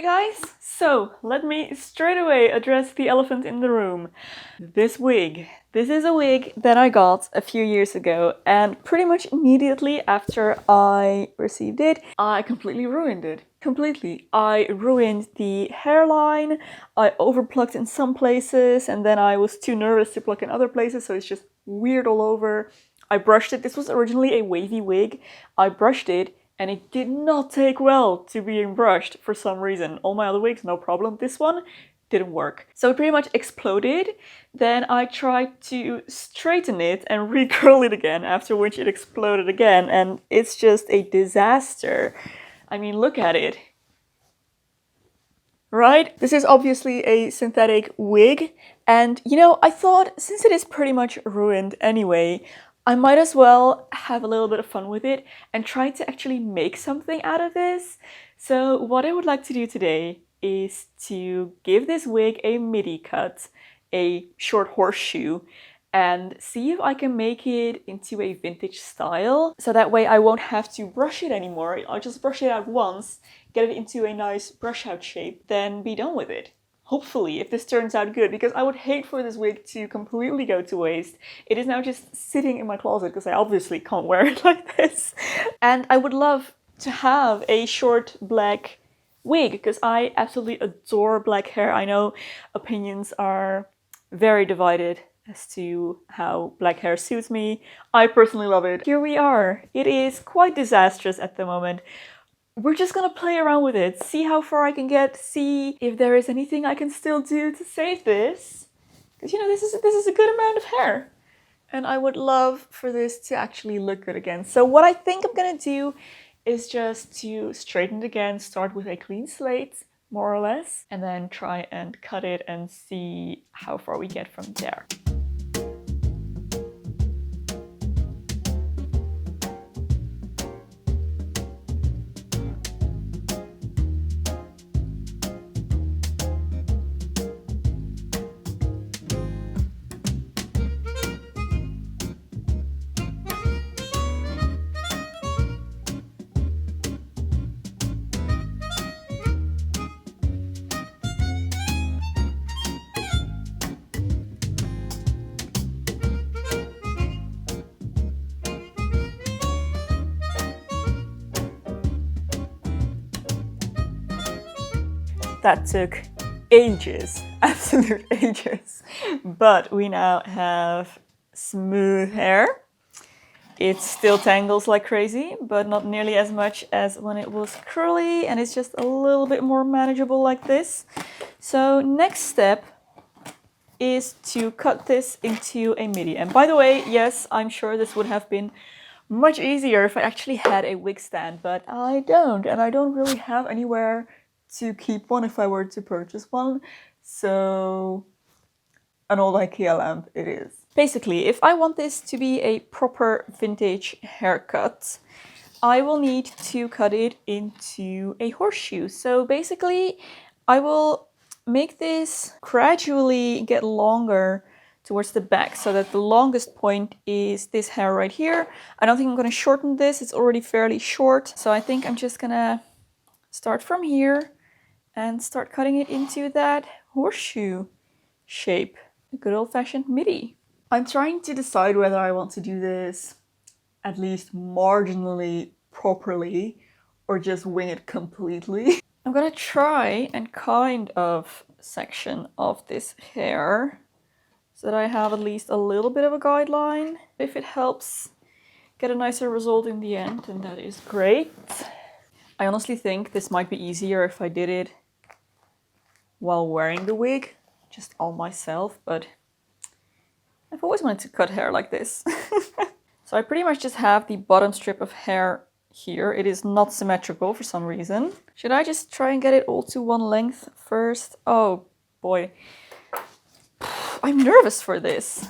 guys, so let me straight away address the elephant in the room. This wig. This is a wig that I got a few years ago, and pretty much immediately after I received it, I completely ruined it. Completely. I ruined the hairline, I overplucked in some places, and then I was too nervous to pluck in other places, so it's just weird all over. I brushed it. This was originally a wavy wig. I brushed it, and it did not take well to being brushed for some reason. All my other wigs, no problem. This one didn't work. So it pretty much exploded. Then I tried to straighten it and recurl it again, after which it exploded again, and it's just a disaster. I mean, look at it. Right? This is obviously a synthetic wig, and you know, I thought since it is pretty much ruined anyway, I might as well have a little bit of fun with it and try to actually make something out of this. So what I would like to do today is to give this wig a midi cut, a short horseshoe, and see if I can make it into a vintage style. So that way I won't have to brush it anymore. I'll just brush it out once, get it into a nice brush out shape, then be done with it. Hopefully, if this turns out good, because I would hate for this wig to completely go to waste. It is now just sitting in my closet because I obviously can't wear it like this. And I would love to have a short black wig because I absolutely adore black hair. I know opinions are very divided as to how black hair suits me. I personally love it. Here we are. It is quite disastrous at the moment. We're just gonna play around with it, see how far I can get, see if there is anything I can still do to save this. Because you know, this is a good amount of hair. And I would love for this to actually look good again. So what I think I'm gonna do is just to straighten it again, start with a clean slate, more or less, and then try and cut it and see how far we get from there. That took ages, absolute ages. But we now have smooth hair. It still tangles like crazy, but not nearly as much as when it was curly, and it's just a little bit more manageable like this. So next step is to cut this into a midi. And by the way, yes, I'm sure this would have been much easier if I actually had a wig stand, but I don't, and I don't really have anywhere to keep one if I were to purchase one. So an old IKEA lamp it is. Basically, if I want this to be a proper vintage haircut, I will need to cut it into a horseshoe. So basically, I will make this gradually get longer towards the back so that the longest point is this hair right here. I don't think I'm going to shorten this. It's already fairly short. So I think I'm just gonna start from here and start cutting it into that horseshoe shape. A good old-fashioned midi. I'm trying to decide whether I want to do this at least marginally properly or just wing it completely. I'm gonna try and kind of section off this hair so that I have at least a little bit of a guideline. If it helps get a nicer result in the end, then that is great. I honestly think this might be easier if I did it while wearing the wig, just all myself, but I've always wanted to cut hair like this. So I pretty much just have the bottom strip of hair here. It is not symmetrical for some reason. Should I just try and get it all to one length first? Oh boy. I'm nervous for this.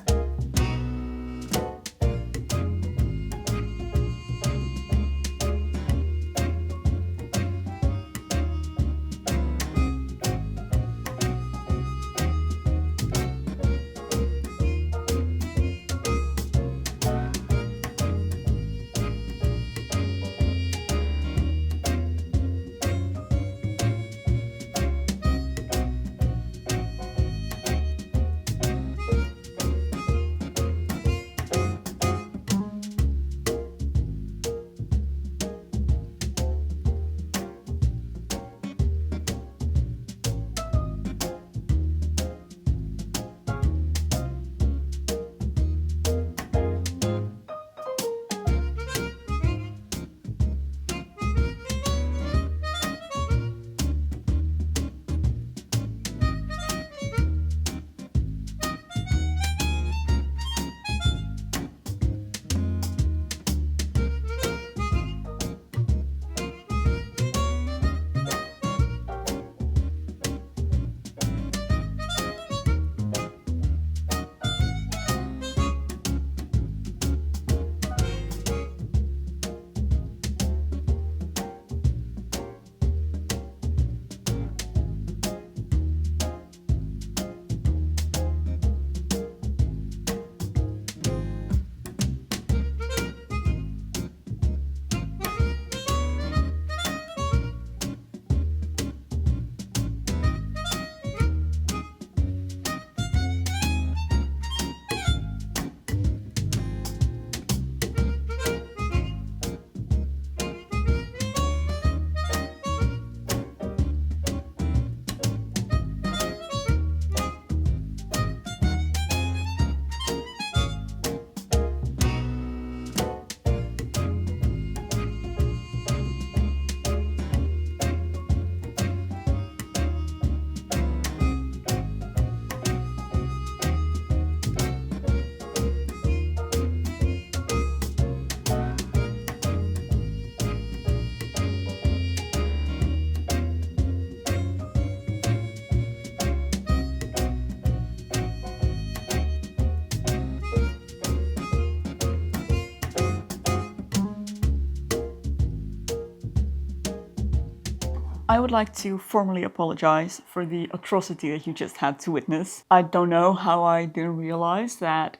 I would like to formally apologize for the atrocity that you just had to witness. I don't know how I didn't realize that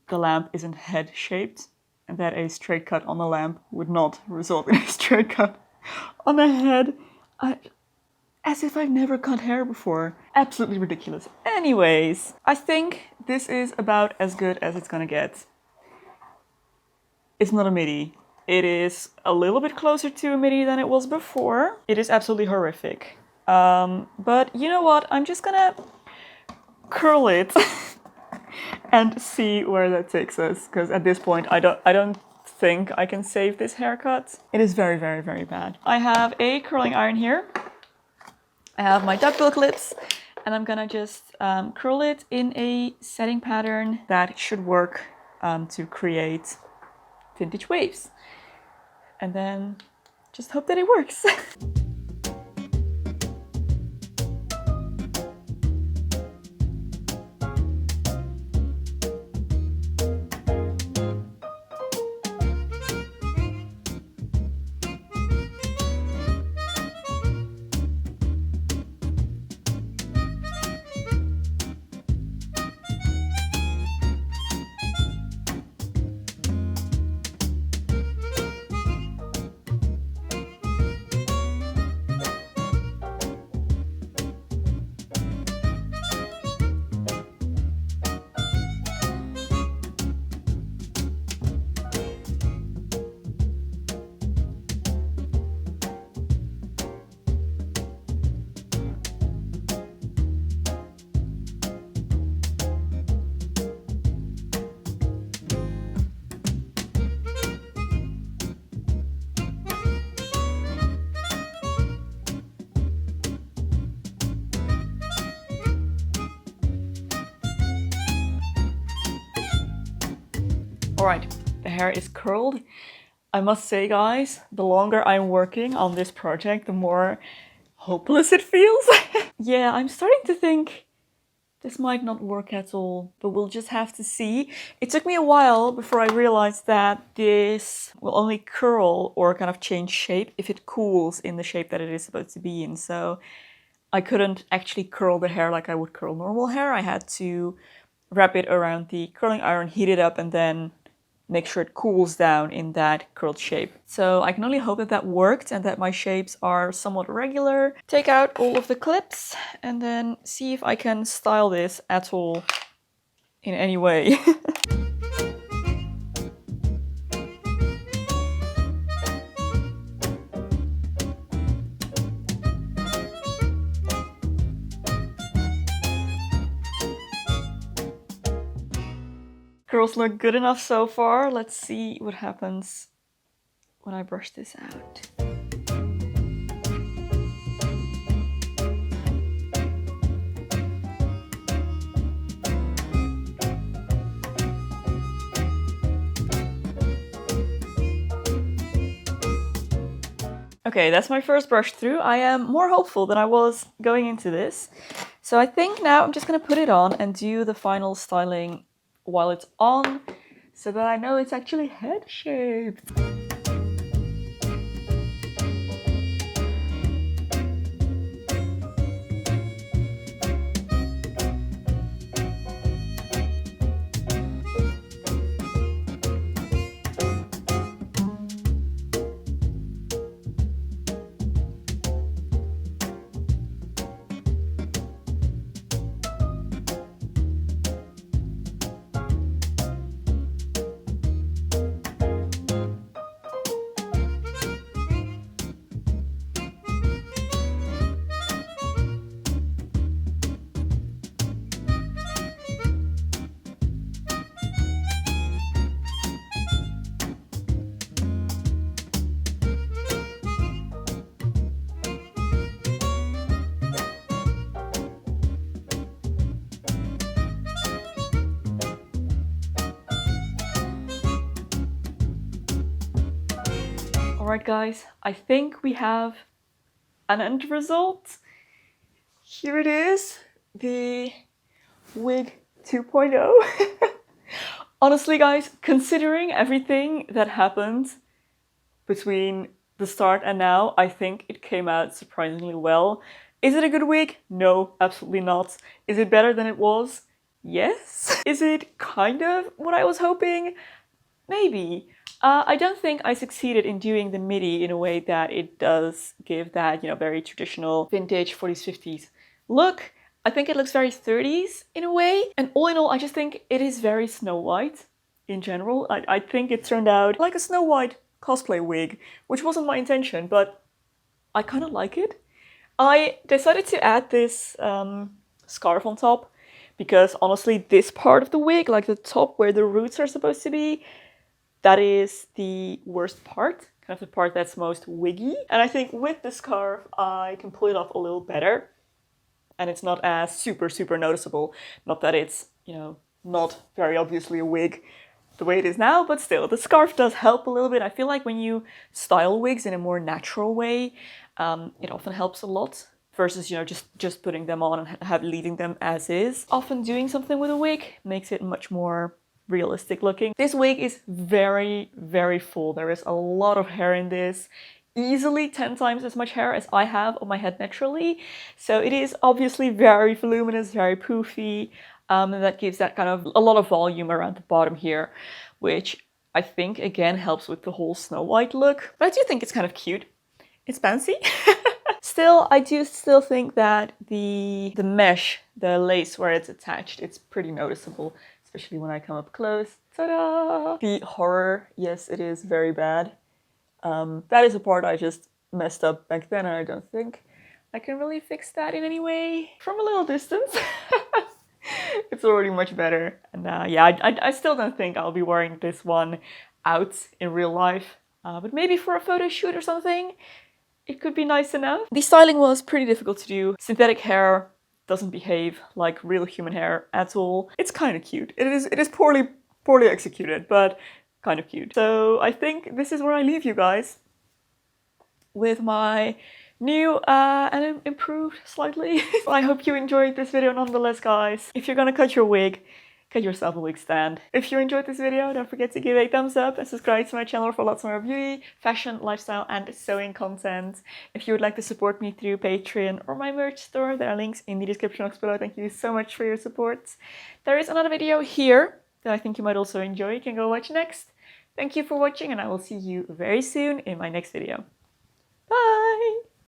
the lamp isn't head-shaped and that a straight cut on the lamp would not result in a straight cut on the head. As if I've never cut hair before. Absolutely ridiculous. Anyways, I think this is about as good as it's gonna get. It's not a midi. It is a little bit closer to a midi than it was before. It is absolutely horrific. But you know what? I'm just gonna curl it and see where that takes us. Because at this point, I don't think I can save this haircut. It is very, very, very bad. I have a curling iron here. I have my duckbill clips, and I'm gonna just curl it in a setting pattern that should work to create vintage waves. And then just hope that it works. Alright, the hair is curled. I must say, guys, the longer I'm working on this project, the more hopeless it feels. Yeah, I'm starting to think this might not work at all, but we'll just have to see. It took me a while before I realized that this will only curl or kind of change shape if it cools in the shape that it is supposed to be in. So I couldn't actually curl the hair like I would curl normal hair. I had to wrap it around the curling iron, heat it up, and then make sure it cools down in that curled shape. So I can only hope that that worked and that my shapes are somewhat regular. Take out all of the clips and then see if I can style this at all in any way. Curls look good enough so far. Let's see what happens when I brush this out. Okay, that's my first brush through. I am more hopeful than I was going into this. So I think now I'm just gonna put it on and do the final styling while it's on, so that I know it's actually head shaped. Alright guys, I think we have an end result. Here it is, the wig 2.0. Honestly guys, considering everything that happened between the start and now, I think it came out surprisingly well. Is it a good wig? No, absolutely not. Is it better than it was? Yes. Is it kind of what I was hoping? Maybe. I don't think I succeeded in doing the midi in a way that it does give that, very traditional vintage 40s, 50s look. I think it looks very 30s in a way. And all in all, I just think it is very Snow White in general. I think it turned out like a Snow White cosplay wig, which wasn't my intention, but I kind of like it. I decided to add this scarf on top because honestly, this part of the wig, like the top where the roots are supposed to be, that is the worst part, kind of the part that's most wiggy. And I think with the scarf, I can pull it off a little better. And it's not as super, super noticeable. Not that it's, not very obviously a wig the way it is now, but still, the scarf does help a little bit. I feel like when you style wigs in a more natural way, it often helps a lot versus, just putting them on and leaving them as is. Often doing something with a wig makes it much more realistic looking. This wig is very, very full. There is a lot of hair in this. Easily 10 times as much hair as I have on my head naturally. So it is obviously very voluminous, very poofy. And that gives that kind of a lot of volume around the bottom here, which I think again helps with the whole Snow White look. But I do think it's kind of cute. It's fancy. Still, I do still think that the mesh, the lace where it's attached, it's pretty noticeable, especially when I come up close. Ta-da! The horror, yes, it is very bad. That is a part I just messed up back then, and I don't think I can really fix that in any way. From a little distance, it's already much better. And yeah, I still don't think I'll be wearing this one out in real life, but maybe for a photo shoot or something, it could be nice enough. The styling was pretty difficult to do. Synthetic hair doesn't behave like real human hair at all. It's kind of cute. It is poorly executed, but kind of cute. So I think this is where I leave you guys with my new and improved slightly. I hope you enjoyed this video nonetheless, guys. If you're gonna cut your wig, get yourself a wig stand. If you enjoyed this video, don't forget to give it a thumbs up and subscribe to my channel for lots more beauty, fashion, lifestyle, and sewing content. If you would like to support me through Patreon or my merch store, there are links in the description box below. Thank you so much for your support. There is another video here that I think you might also enjoy. You can go watch next. Thank you for watching, and I will see you very soon in my next video. Bye!